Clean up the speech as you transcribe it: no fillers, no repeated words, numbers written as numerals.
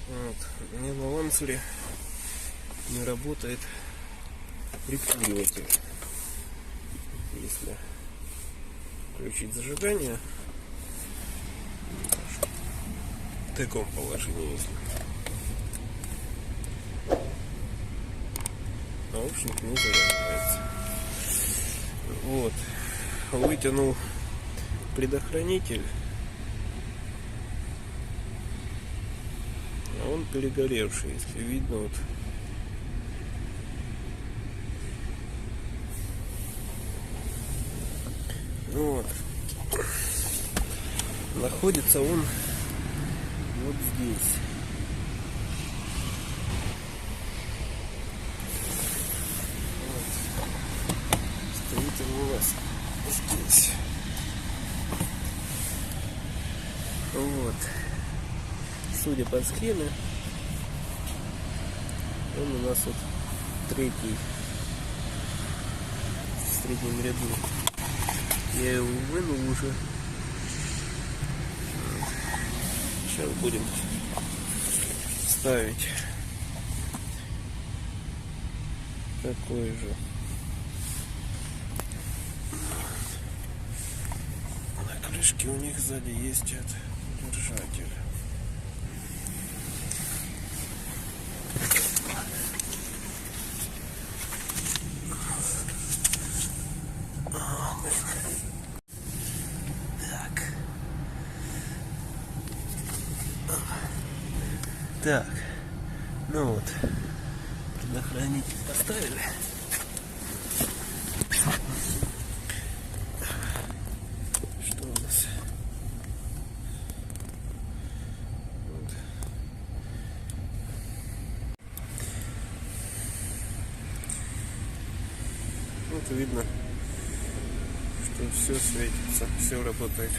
Вот. У меня на лансере не работает прикуриватель. Если включить зажигание в таком положении, если. Наушник не заряжается. Вот. Вытянул предохранитель. А он перегоревший, если видно, вот. Вот. Находится он вот здесь. Вот. Стоит он у нас здесь. Вот. Судя по схеме, он у нас вот третий в среднем ряду. Я его вынул уже. Сейчас будем ставить такой же. На крышке у них сзади есть этот держатель. Так, ну вот, предохранитель поставили. Что у нас? Вот видно, что все светится, все работает.